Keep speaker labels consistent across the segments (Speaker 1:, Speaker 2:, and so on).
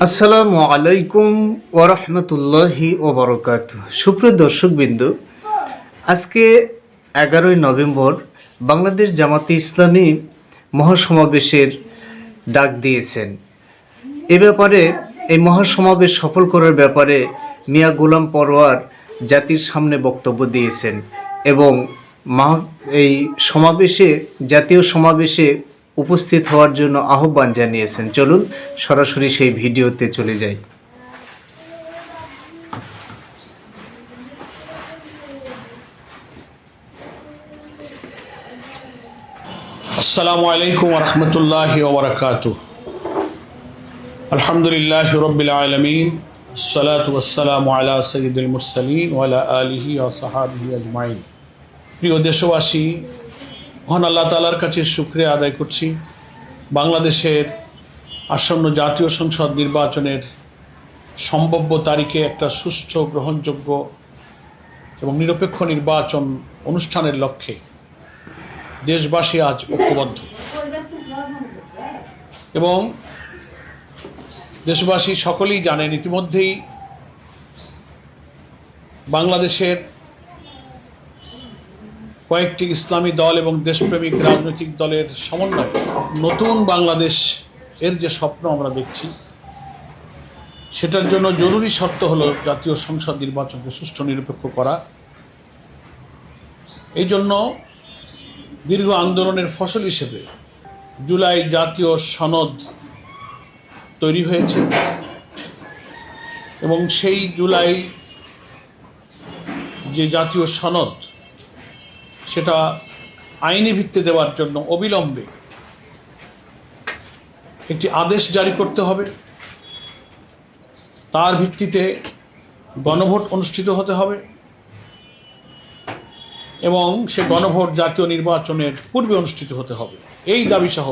Speaker 1: আসসালামু আলাইকুম ওরহমতুল্লাহি ওবরকাতুহ। সুপ্রিয় দর্শকবৃন্দ, আজকে 11ই নভেম্বর বাংলাদেশ জামাতে ইসলামী মহাসমাবেশের ডাক দিয়েছেন। এ ব্যাপারে এই মহাসমাবেশ সফল করার ব্যাপারে মিয়া গোলাম পরোয়ার জাতির সামনে বক্তব্য দিয়েছেন এবং এই জাতীয় সমাবেশে উপস্থিত হওয়ার জন্য আহ্বান জানিয়েছেন। চলুন সরাসরি সেই ভিডিওতে চলে যাই।
Speaker 2: আসসালামু আলাইকুম ওয়া রাহমাতুল্লাহি ওয়া বারাকাতুহু। আলহামদুলিল্লাহি রাব্বিল আলামিন, আসসালাতু ওয়াসসালামু আলা সাইয়্যিদিল মুরসালিন ওয়া আলা আলিহি ওয়া সাহবিহি আজমাইন। প্রিয় দেশবাসী, মহান আল্লাহ তাআলার কাছে শুকরিয়া আদায় করছি। বাংলাদেশের আসন্ন জাতীয় সংসদ নির্বাচনের সম্ভাব্য তারিখে একটা সুষ্ঠু, গ্রহণযোগ্য এবং নিরপেক্ষ নির্বাচন অনুষ্ঠানের লক্ষ্যে দেশবাসী আজ ঐক্যবদ্ধ এবং দেশবাসী সকলেই জানেন ইতিমধ্যেই বাংলাদেশের কয়েকটি ইসলামী দল এবং দেশপ্রেমিক রাজনৈতিক দলের সমন্বয়ে নতুন বাংলাদেশ এর যে স্বপ্ন আমরা দেখছি, সেটার জন্য জরুরি শর্ত হলো জাতীয় সংসদ নির্বাচনকে সুষ্ঠু নিরপেক্ষ করা। এই জন্য দীর্ঘ আন্দোলনের ফসল হিসেবে জুলাই জাতীয় সনদ তৈরি হয়েছে এবং সেই জুলাই যে জাতীয় সনদ, সেটা আইনি ভিত্তি দেওয়ার জন্য অবিলম্বে একটি আদেশ জারি করতে হবে। তার ভিত্তিতে গণভোট অনুষ্ঠিত হতে হবে এবং সে গণভোট জাতীয় নির্বাচনের পূর্বে অনুষ্ঠিত হতে হবে। এই দাবি সহ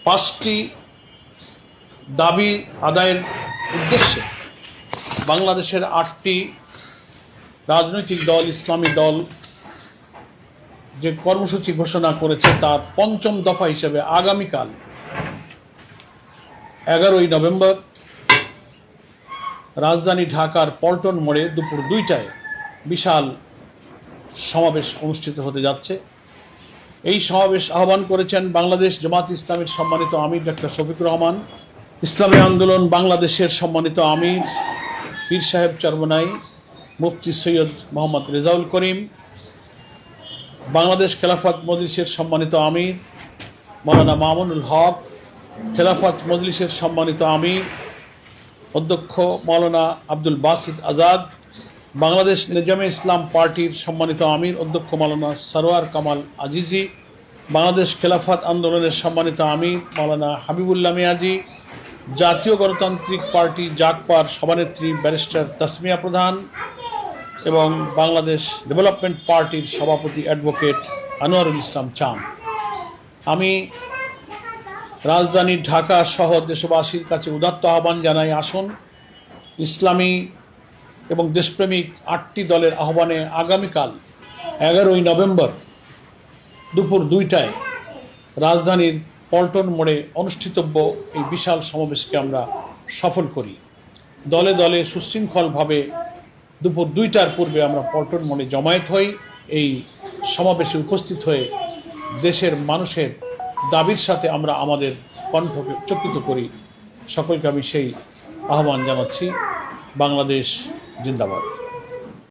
Speaker 2: 5টি দাবি আদায়ের উদ্দেশ্যে বাংলাদেশের 8টি রাজনৈতিক দল, ইসলামী দল যে কর্মসূচি ঘোষণা করেছে, তার 5ম দফা হিসেবে আগামীকাল 11ই নভেম্বর রাজধানী ঢাকার পল্টন মোড়ে দুপুর 2টায় বিশাল সমাবেশ অনুষ্ঠিত হতে যাচ্ছে। এই সমাবেশ আহ্বান করেছেন বাংলাদেশ জামাত ইসলামীর সম্মানিত আমির ডক্টর শফিকুর রহমান, ইসলামী আন্দোলন বাংলাদেশের সম্মানিত আমির পীর সাহেব চরমনাই, মুফতি সৈয়দ মোহাম্মদ রেজাউল করিম, বাংলাদেশ খেলাফত মজলিসের সম্মানিত আমির মাওলানা মামুনুল হক, খেলাফত মজলিসের সম্মানিত আমির অধ্যক্ষ মাওলানা আব্দুল বাসিত আজাদ, বাংলাদেশ নিজামে ইসলাম পার্টির সম্মানিত আমির অধ্যক্ষ মাওলানা সরওয়ার কামাল আজিজি, বাংলাদেশ খেলাফত আন্দোলনের সম্মানিত আমির মাওলানা হাবিবুল্লাহ মিয়াজি, জাতীয় গণতান্ত্রিক পার্টি জাগপার সভানেত্রী ব্যারিস্টার তাসমিয়া প্রধান এবং বাংলাদেশ ডেভেলপমেন্ট পার্টির সভাপতি অ্যাডভোকেট আনোয়ারুল ইসলাম চাঁদ। আমি রাজধানী ঢাকা সহ দেশবাসীর কাছে উদাত্ত আহ্বান জানাই, আসুন ইসলামী এবং দেশপ্রেমিক 8টি দলের আহ্বানে আগামীকাল 11ই নভেম্বর দুপুর 2টায় রাজধানীর পল্টন মোড়ে অনুষ্ঠিতব্য এই বিশাল সমাবেশকে আমরা সফল করি। দলে দলে সুশৃঙ্খলভাবে দুপুর 2টার পূর্বে আমরা পল্টন মোড়ে জমায়েত হই। এই সমাবেশে উপস্থিত হয়ে দেশের মানুষের দাবির সাথে আমরা আমাদের কণ্ঠকে উচ্চকিত করি। সকলকে আমি সেই আহ্বান জানাচ্ছি। বাংলাদেশ জিন্দাবাদ।